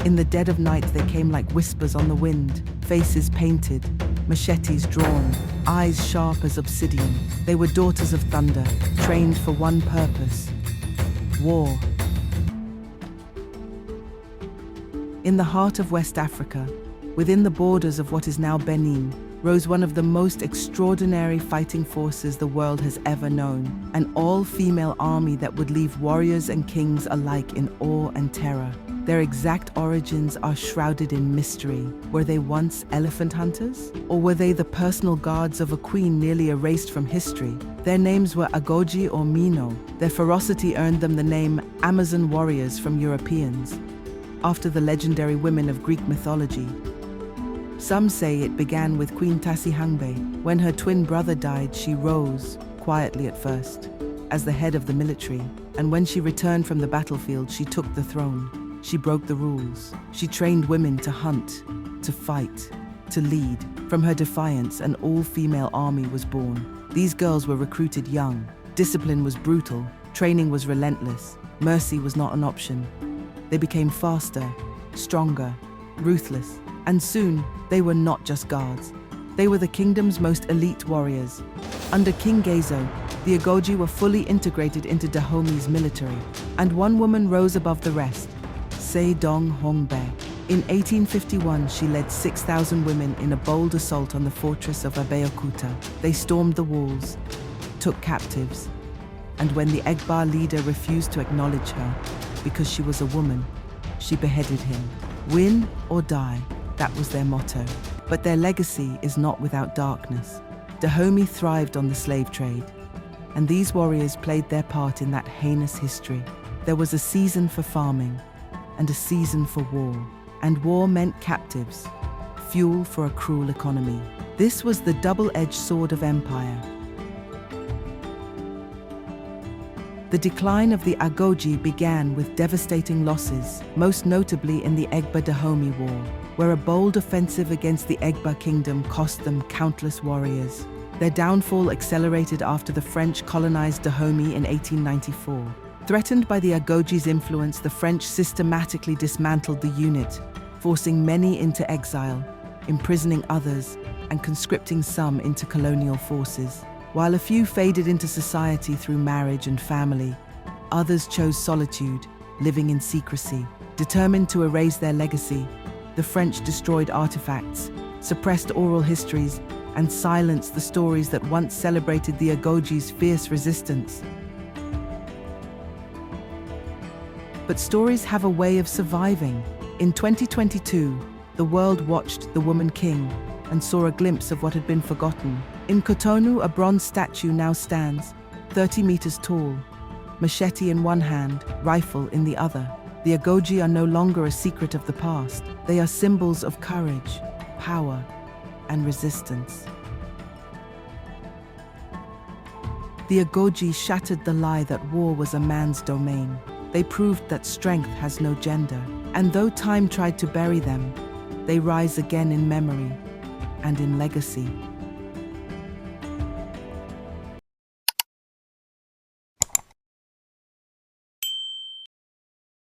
In the dead of night they came like whispers on the wind, faces painted, machetes drawn, eyes sharp as obsidian. They were daughters of thunder, trained for one purpose: war. In the heart of West Africa, within the borders of what is now Benin, rose one of the most extraordinary fighting forces the world has ever known, an all-female army that would leave warriors and kings alike in awe and terror. Their exact origins are shrouded in mystery. Were they once elephant hunters? Or were they the personal guards of a queen nearly erased from history? Their names were Agojie or Mino. Their ferocity earned them the name Amazon warriors from Europeans, after the legendary women of Greek mythology. Some say it began with Queen Hangbe. When her twin brother died, she rose, quietly at first, as the head of the military, and when she returned from the battlefield, she took the throne. She broke the rules. She trained women to hunt, to fight, to lead. From her defiance, an all-female army was born. These girls were recruited young. Discipline was brutal. Training was relentless. Mercy was not an option. They became faster, stronger, ruthless, and soon they were not just guards. They were the kingdom's most elite warriors. Under King Gezo, the Agojie were fully integrated into Dahomey's military, and one woman rose above the rest: Queen Hangbe. In 1851, she led 6,000 women in a bold assault on the fortress of Abeokuta. They stormed the walls, took captives, and when the Egba leader refused to acknowledge her because she was a woman, she beheaded him. Win or die, that was their motto. But their legacy is not without darkness. Dahomey thrived on the slave trade, and these warriors played their part in that heinous history. There was a season for farming, and a season for war. And war meant captives, fuel for a cruel economy. This was the double-edged sword of empire. The decline of the Agojie began with devastating losses, most notably in the Egba-Dahomey War, where a bold offensive against the Egba kingdom cost them countless warriors. Their downfall accelerated after the French colonized Dahomey in 1894. Threatened by the Agojie's influence, the French systematically dismantled the unit, forcing many into exile, imprisoning others, and conscripting some into colonial forces. While a few faded into society through marriage and family, others chose solitude, living in secrecy. Determined to erase their legacy, the French destroyed artifacts, suppressed oral histories, and silenced the stories that once celebrated the Agojie's fierce resistance. But stories have a way of surviving. In 2022, the world watched The Woman King and saw a glimpse of what had been forgotten. In Cotonou, a bronze statue now stands, 30 meters tall, machete in one hand, rifle in the other. The Agojie are no longer a secret of the past. They are symbols of courage, power, and resistance. The Agojie shattered the lie that war was a man's domain. They proved that strength has no gender. And though time tried to bury them, they rise again in memory and in legacy.